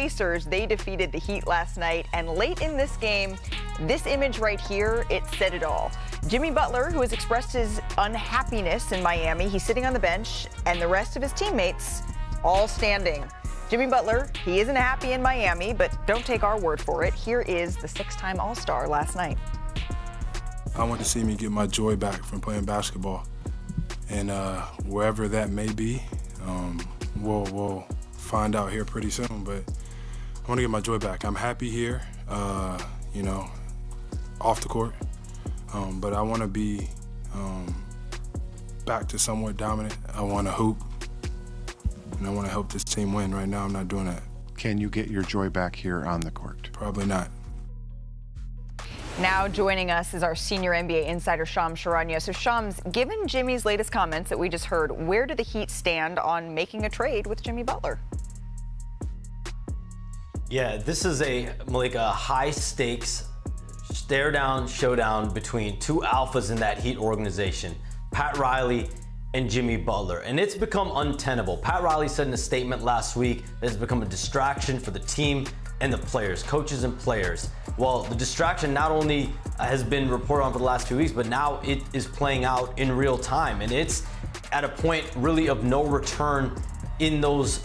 Pacers, they defeated the Heat last night. And late in this game, this image right here, it said it all. Jimmy Butler, who has expressed his unhappiness in Miami, he's sitting on the bench, and the rest of his teammates all standing. Jimmy Butler, he isn't happy in Miami, but don't take our word for it. Here is the six-time All-Star last night. I want to see me get my joy back from playing basketball. And wherever that may be, we'll find out here pretty soon. But I want to get my joy back. I'm happy here, off the court. But I want to be back to somewhat dominant. I want to hoop, and I want to help this team win. Right now, I'm not doing that. Can you get your joy back here on the court? Probably not. Now joining us is our senior NBA insider, Shams Charania. So Shams, given Jimmy's latest comments that we just heard, where do the Heat stand on making a trade with Jimmy Butler? Yeah, this is a high-stakes stare-down showdown between two alphas in that Heat organization, Pat Riley and Jimmy Butler. And it's become untenable. Pat Riley said in a statement last week that it's become a distraction for the team and the players, coaches and players. Well, the distraction not only has been reported on for the last few weeks, but now it is playing out in real time. And it's at a point really of no return in those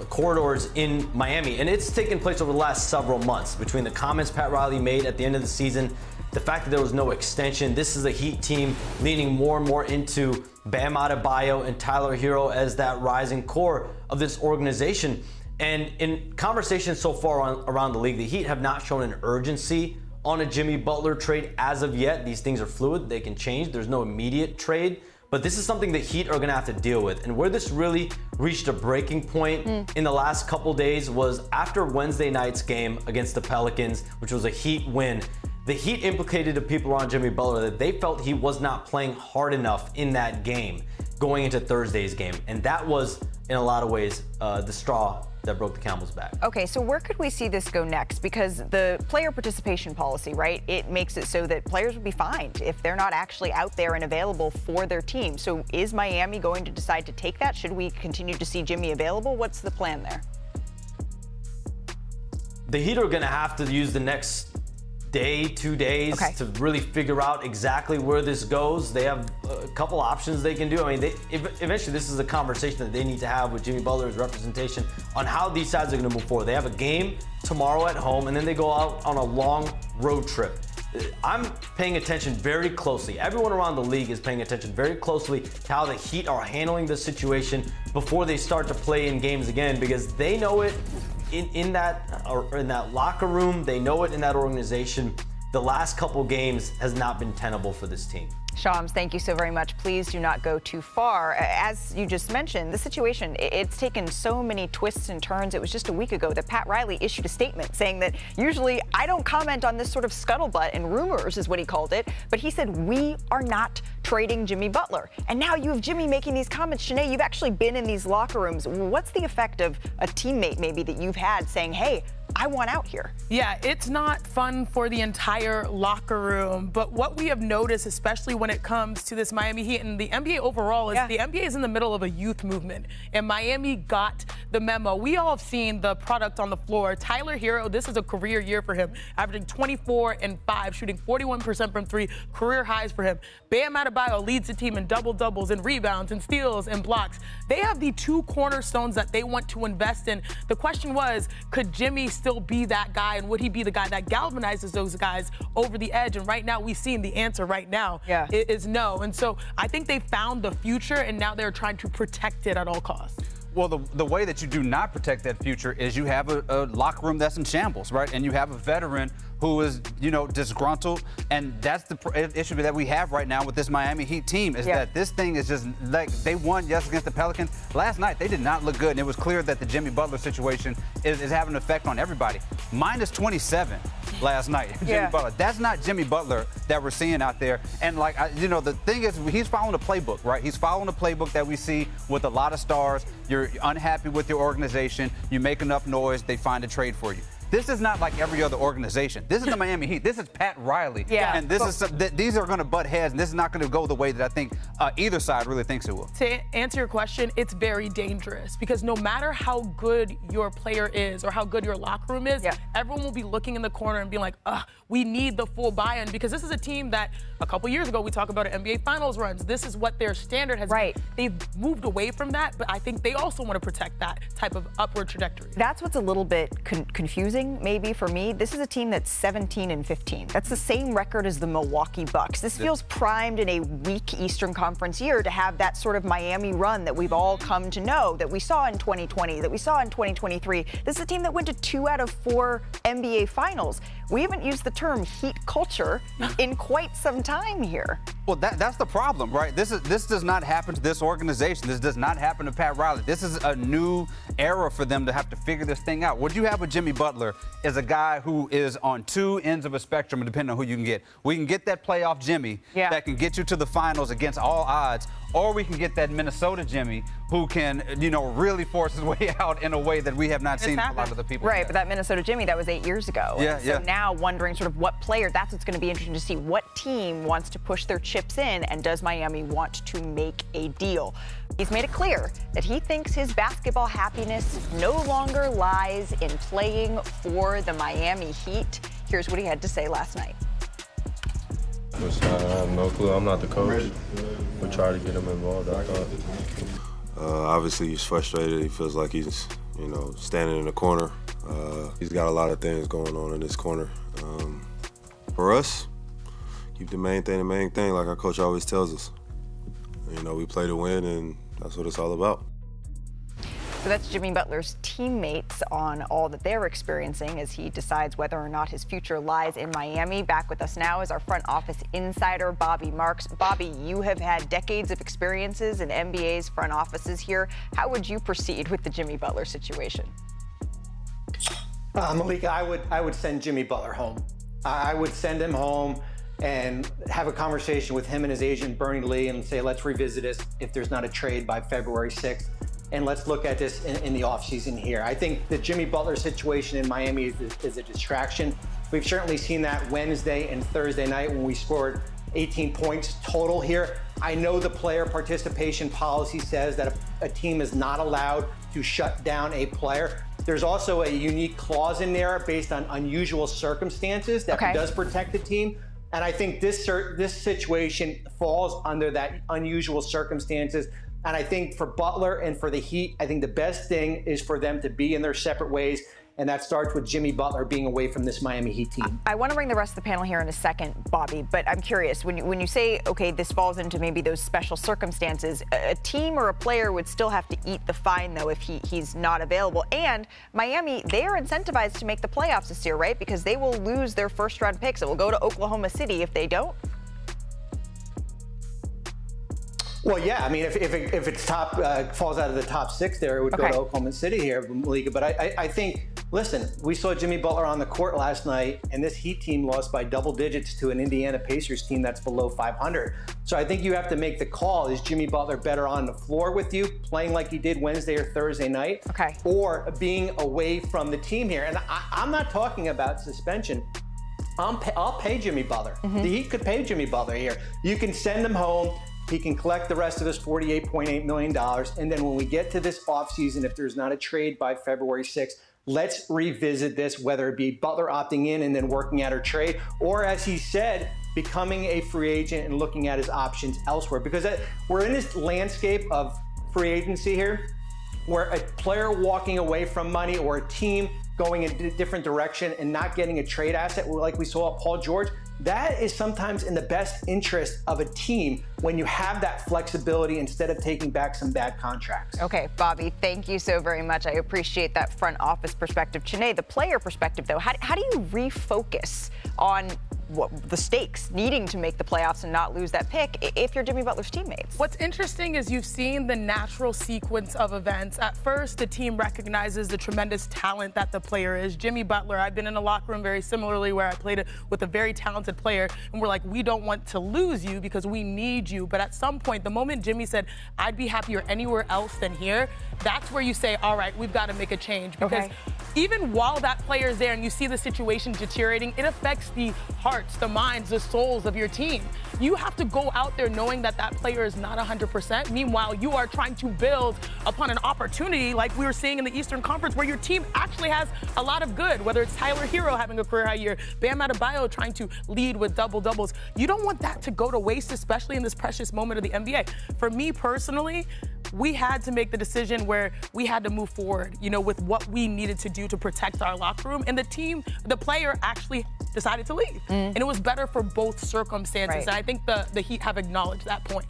corridors in Miami. And it's taken place over the last several months between the comments Pat Riley made at the end of the season, the fact that there was no extension. This is a Heat team leaning more and more into Bam Adebayo and Tyler Hero as that rising core of this organization. And in conversations so far around the league, the Heat have not shown an urgency on a Jimmy Butler trade as of yet. These things are fluid, they can change. There's no immediate trade. But this is something the Heat are going to have to deal with. And where this really reached a breaking point in the last couple days was after Wednesday night's game against the Pelicans, which was a Heat win. The Heat implicated the people around Jimmy Butler that they felt he was not playing hard enough in that game going into Thursday's game. And that was, in a lot of ways, the straw that broke the camel's back. Okay, so where could we see this go next? Because the player participation policy, right, it makes it so that players would be fined if they're not actually out there and available for their team. So is Miami going to decide to take that? Should we continue to see Jimmy available? What's the plan there? The Heat are going to have to use the next day, 2 days to really figure out exactly where this goes. They have a couple options they can do. I mean, eventually this is a conversation that they need to have with Jimmy Butler's representation on how these sides are going to move forward. They have a game tomorrow at home, and then they go out on a long road trip. I'm paying attention very closely. Everyone around the league is paying attention very closely to how the Heat are handling the situation before they start to play in games again, because they know it in that locker room. They know it in that organization. The last couple games has not been tenable for this team. Shams, thank you so very much. Please do not go too far. As you just mentioned, the situation, it's taken so many twists and turns. It was just a week ago that Pat Riley issued a statement saying that usually I don't comment on this sort of scuttlebutt and rumors is what he called it. But he said, we are not trading Jimmy Butler. And now you have Jimmy making these comments. Shanae, you've actually been in these locker rooms. What's the effect of a teammate maybe that you've had saying, hey, I want out here? Yeah, it's not fun for the entire locker room. But what we have noticed, especially when it comes to this Miami Heat and the NBA overall, is the NBA is in the middle of a youth movement. And Miami got the memo. We all have seen the product on the floor. Tyler Hero, this is a career year for him, averaging 24 and 5, shooting 41% from three, career highs for him. Bam Adebayo leads the team in double-doubles and rebounds and steals and blocks. They have the two cornerstones that they want to invest in. The question was, could Jimmy still be that guy, and would he be the guy that galvanizes those guys over the edge? And right now, we've seen the answer right now is no. And so I think they found the future, and now they're trying to protect it at all costs. Well, the way that you do not protect that future is you have a locker room that's in shambles, right? And you have a veteran who is, disgruntled. And that's the issue that we have right now with this Miami Heat team is that this thing is just like they won against the Pelicans. Last night, they did not look good. And it was clear that the Jimmy Butler situation is having an effect on everybody. Minus 27 last night, Jimmy Butler. That's not Jimmy Butler that we're seeing out there. And, the thing is, he's following a playbook, right? He's following a playbook that we see with a lot of stars. You're unhappy with your organization. You make enough noise, they find a trade for you. This is not like every other organization. This is the Miami Heat. This is Pat Riley. Yeah. And these are going to butt heads, and this is not going to go the way that I think either side really thinks it will. To answer your question, it's very dangerous because no matter how good your player is or how good your locker room is, everyone will be looking in the corner and being like, we need the full buy-in, because this is a team that a couple years ago we talked about NBA Finals runs. This is what their standard has been. They've moved away from that, but I think they also want to protect that type of upward trajectory. That's what's a little bit confusing maybe for me. This is a team that's 17-15. That's the same record as the Milwaukee Bucks. This feels primed in a weak Eastern Conference year to have that sort of Miami run that we've all come to know, that we saw in 2020, that we saw in 2023. This is a team that went to 2 out of 4 NBA Finals. We haven't used the term Heat culture in quite some time here. Well, that's the problem, right? This does not happen to this organization. This does not happen to Pat Riley. This is a new era for them to have to figure this thing out. What you have with Jimmy Butler is a guy who is on 2 ends of a spectrum, depending on who you can get. We can get that playoff Jimmy that can get you to the finals against all odds, or we can get that Minnesota Jimmy who can, really force his way out in a way that we have not seen a lot of the people. Right, but that Minnesota Jimmy, that was 8 years ago. So now wondering sort of what player, that's what's going to be interesting to see. What team wants to push their chips in, and does Miami want to make a deal? He's made it clear that he thinks his basketball happiness no longer lies in playing for the Miami Heat. Here's what he had to say last night. I have no clue. I'm not the coach. We try to get him involved, I thought. Obviously, he's frustrated. He feels like he's, standing in the corner. He's got a lot of things going on in this corner. For us, keep the main thing, like our coach always tells us. We play to win, and that's what it's all about. So that's Jimmy Butler's teammates on all that they're experiencing as he decides whether or not his future lies in Miami. Back with us now is our front office insider, Bobby Marks. Bobby, you have had decades of experiences in NBA's front offices here. How would you proceed with the Jimmy Butler situation? Malika, I would send Jimmy Butler home. I would send him home and have a conversation with him and his agent, Bernie Lee, and say, let's revisit this if there's not a trade by February 6th. And let's look at this in the offseason here. I think the Jimmy Butler situation in Miami is a distraction. We've certainly seen that Wednesday and Thursday night when we scored 18 points total here. I know the player participation policy says that a team is not allowed to shut down a player. There's also a unique clause in there based on unusual circumstances that does protect the team. And I think this situation falls under that unusual circumstances. And I think for Butler and for the Heat, I think the best thing is for them to be in their separate ways. And that starts with Jimmy Butler being away from this Miami Heat team. I want to bring the rest of the panel here in a second, Bobby, but I'm curious, when you say, okay, this falls into maybe those special circumstances, a team or a player would still have to eat the fine, though, if he's not available. And Miami, they are incentivized to make the playoffs this year, right? Because they will lose their first-round picks. It will go to Oklahoma City if they don't. Well, yeah, I mean, if it's falls out of the top 6 there, it would go to Oklahoma City here, Malika. But I think, listen, we saw Jimmy Butler on the court last night, and this Heat team lost by double digits to an Indiana Pacers team that's below 500. So I think you have to make the call. Is Jimmy Butler better on the floor with you, playing like he did Wednesday or Thursday night, or being away from the team here? And I'm not talking about suspension. I'll pay Jimmy Butler. The Heat could pay Jimmy Butler here. You can send him home. He can collect the rest of his $48.8 million. And then when we get to this offseason, if there's not a trade by February 6th, let's revisit this, whether it be Butler opting in and then working out a trade, or as he said, becoming a free agent and looking at his options elsewhere. Because we're in this landscape of free agency here, where a player walking away from money or a team going in a different direction and not getting a trade asset like we saw at Paul George, that is sometimes in the best interest of a team when you have that flexibility instead of taking back some bad contracts. Okay, Bobby, thank you so very much. I appreciate that front office perspective. Chiney, the player perspective, though, how do you refocus on the stakes, needing to make the playoffs and not lose that pick if you're Jimmy Butler's teammates. What's interesting is you've seen the natural sequence of events. At first, the team recognizes the tremendous talent that the player is. Jimmy Butler, I've been in a locker room very similarly where I played with a very talented player, and we're like, we don't want to lose you because we need you. But at some point, the moment Jimmy said, I'd be happier anywhere else than here, that's where you say, all right, we've got to make a change. Because even while that player is there and you see the situation deteriorating, it affects the hearts, the minds, the souls of your team. You have to go out there knowing that that player is not 100%. Meanwhile, you are trying to build upon an opportunity like we were seeing in the Eastern Conference where your team actually has a lot of good, whether it's Tyler Hero having a career high year, Bam Adebayo trying to lead with double-doubles. You don't want that to go to waste, especially in this precious moment of the NBA. For me personally, we had to make the decision where we had to move forward, with what we needed to do to protect our locker room. And the player actually decided to leave. And it was better for both circumstances. And I think the Heat have acknowledged that point.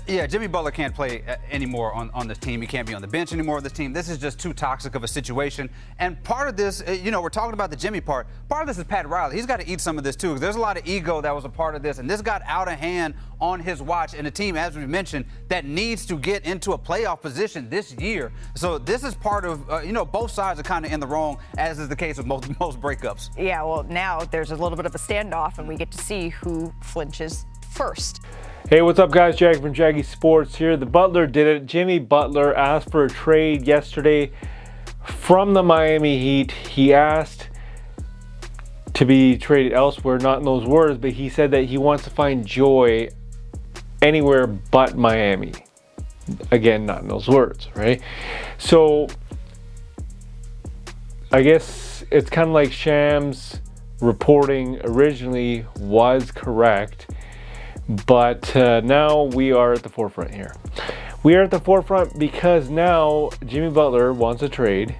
Yeah, Jimmy Butler can't play anymore on this team. He can't be on the bench anymore on this team. This is just too toxic of a situation. And part of this, we're talking about the Jimmy part. Part of this is Pat Riley. He's got to eat some of this too, because there's a lot of ego that was a part of this. And this got out of hand on his watch. And a team, as we mentioned, that needs to get into a playoff position this year. So this is part of, both sides are kind of in the wrong, as is the case with most breakups. Yeah, well, now there's a little bit of a standoff, and we get to see who flinches first. Hey, what's up, guys? Jag from Jaggy Sports here. The Butler did it. Jimmy Butler asked for a trade yesterday from the Miami Heat. He asked to be traded elsewhere, not in those words, but he said that he wants to find joy anywhere but Miami. Again, not in those words, right? So I guess it's kind of like Sham's reporting originally was correct. But now we are at the forefront here. We are at the forefront because now Jimmy Butler wants a trade.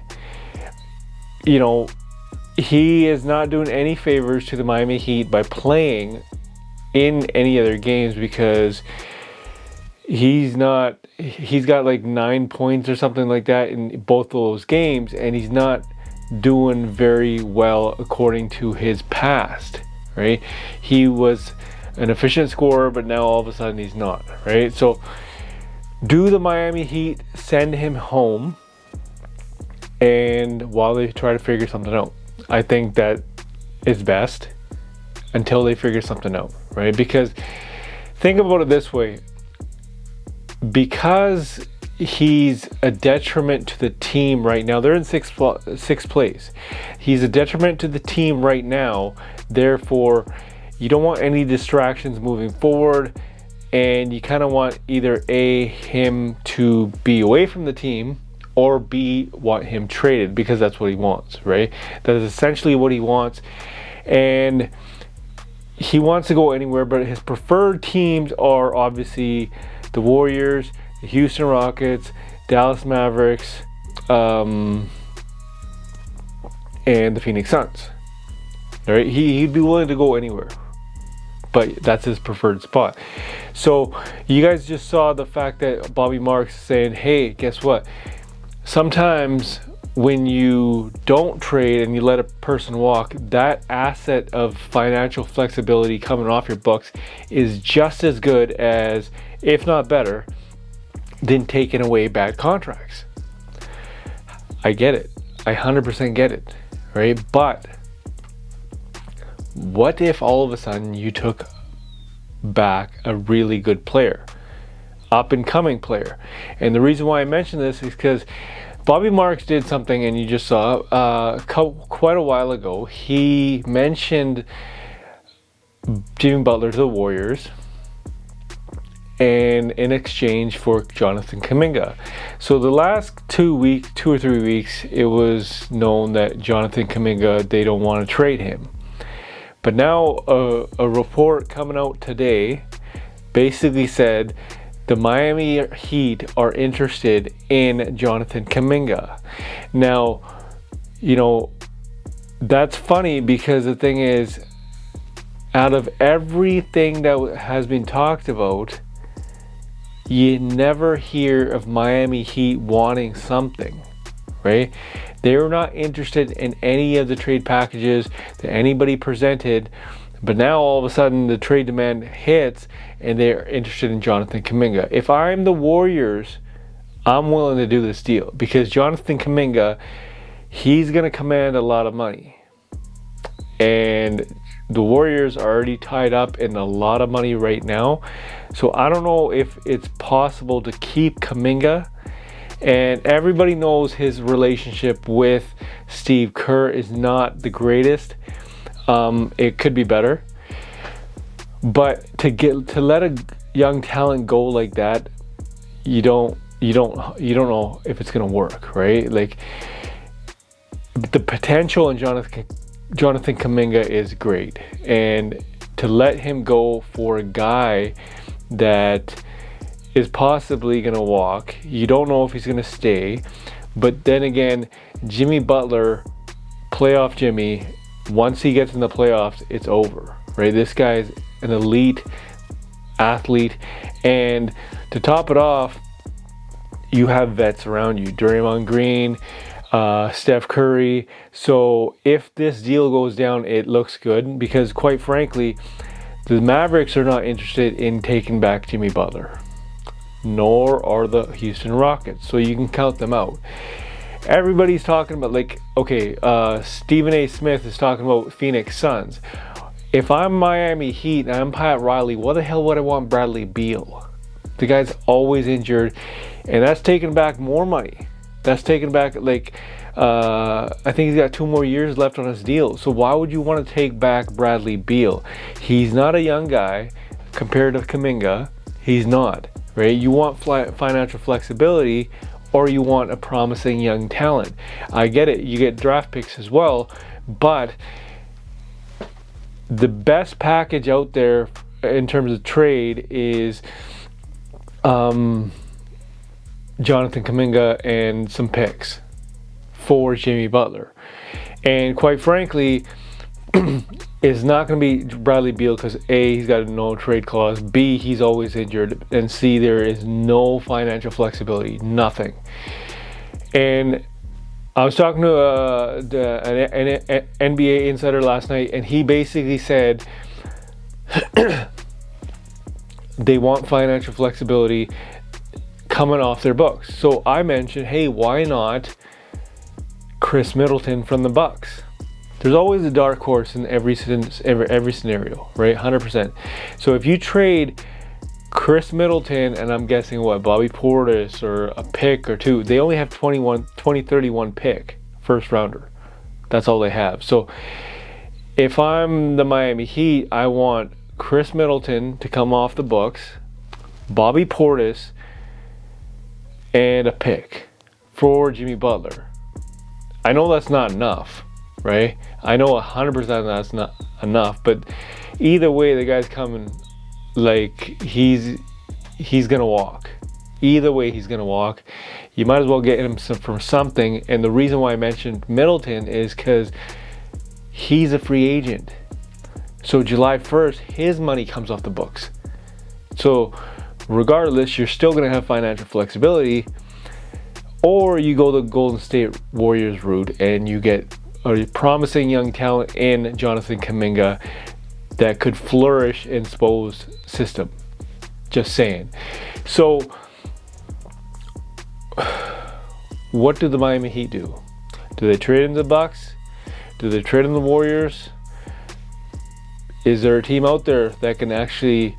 He is not doing any favors to the Miami Heat by playing in any other games because he's got like 9 points or something like that in both of those games, and he's not doing very well according to his past, right? He was an efficient scorer, but now all of a sudden he's not, right? So do the Miami Heat send him home and while they try to figure something out? I think that is best until they figure something out, right? Because think about it this way, because he's a detriment to the team right now. They're in sixth place. He's a detriment to the team right now, therefore you don't want any distractions moving forward, and you kind of want either A, him to be away from the team, or B, want him traded, because that's what he wants, right? That is essentially what he wants, and he wants to go anywhere, but his preferred teams are obviously the Warriors, the Houston Rockets, Dallas Mavericks, and the Phoenix Suns. All right, he'd be willing to go anywhere, but that's his preferred spot. So you guys just saw the fact that Bobby Marks is saying, hey, guess what? Sometimes when you don't trade and you let a person walk, that asset of financial flexibility coming off your books is just as good as, if not better, than taking away bad contracts. I get it. I 100% get it, right? But what if all of a sudden you took back a really good player, up and coming player? And the reason why I mention this is because Bobby Marks did something, and you just saw quite a while ago. He mentioned Jimmy Butler to the Warriors, and in exchange for Jonathan Kuminga. So the last 2 or 3 weeks, it was known that Jonathan Kuminga, they don't want to trade him. But now a report coming out today basically said the Miami Heat are interested in Jonathan Kuminga. Now, that's funny because the thing is, out of everything that has been talked about, you never hear of Miami Heat wanting something, right? They were not interested in any of the trade packages that anybody presented But now all of a sudden the trade demand hits and they're interested in Jonathan Kuminga. If I'm the Warriors, I'm willing to do this deal because Jonathan Kuminga, he's going to command a lot of money. And the Warriors are already tied up in a lot of money right now. So I don't know if it's possible to keep Kuminga. And everybody knows his relationship with Steve Kerr is not the greatest. It could be better. But to let a young talent go like that, you don't know if it's gonna work, right? Like the potential in Jonathan Kuminga is great, and to let him go for a guy that is possibly gonna walk, you don't know if he's gonna stay. But then again, Jimmy Butler, playoff Jimmy, once he gets in the playoffs, it's over, right? This guy's an elite athlete, and to top it off, you have vets around you, Draymond Green, Steph Curry. So if this deal goes down, it looks good because quite frankly, the Mavericks are not interested in taking back Jimmy Butler, nor are the Houston Rockets. So you can count them out. Everybody's talking about, like, okay, Stephen A. Smith is talking about Phoenix Suns. If I'm Miami Heat and I'm Pat Riley, what the hell would I want Bradley Beal? The guy's always injured, and that's taking back more money. That's taking back, like, I think he's got 2 more years left on his deal. So why would you want to take back Bradley Beal? He's not a young guy compared to Kuminga. He's not, right? You want financial flexibility, or you want a promising young talent. I get it. You get draft picks as well, but the best package out there in terms of trade is Jonathan Kuminga and some picks for Jimmy Butler. And quite frankly, it's not going to be Bradley Beal because A, he's got a no trade clause, B, he's always injured, and C, there is no financial flexibility, nothing. And I was talking to an NBA insider last night, and he basically said they want financial flexibility coming off their books. So I mentioned, hey, why not Chris Middleton from the Bucks? There's always a dark horse in every scenario, right? 100%. So if you trade Chris Middleton and I'm guessing what, Bobby Portis or a pick or 2, they only have 2031 pick, first rounder. That's all they have. So if I'm the Miami Heat, I want Chris Middleton to come off the books, Bobby Portis, and a pick for Jimmy Butler. I know that's not enough, right? I know 100% that's not enough, but either way, the guy's coming like he's gonna walk. Either way, he's gonna walk. You might as well get him from something. And the reason why I mentioned Middleton is because he's a free agent. So July 1st, his money comes off the books. So regardless, you're still gonna have financial flexibility. Or you go the Golden State Warriors route and you get a promising young talent in Jonathan Kuminga that could flourish in Spo's system. Just saying. So what do the Miami Heat do? Do they trade in the Bucks? Do they trade in the Warriors? Is there a team out there that can actually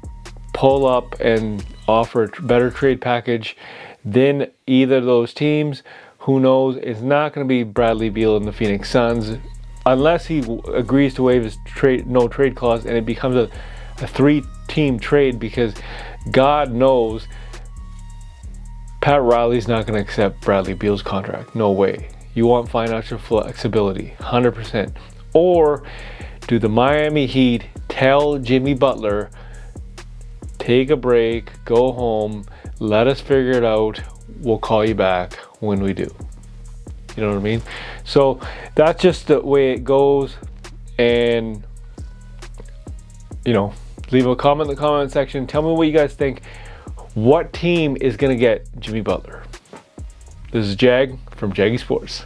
pull up and offer a better trade package than either of those teams? Who knows? It's not going to be Bradley Beal and the Phoenix Suns unless he agrees to waive his no trade clause and it becomes a 3-team trade, because God knows Pat Riley's not going to accept Bradley Beal's contract. No way. You want financial flexibility, 100%. Or do the Miami Heat tell Jimmy Butler, take a break, go home, let us figure it out, we'll call you back when we do. You know what I mean? So that's just the way it goes. And, you know, leave a comment in the comment section. Tell me what you guys think. What team is going to get Jimmy Butler? This is Jag from Jaggy Sports.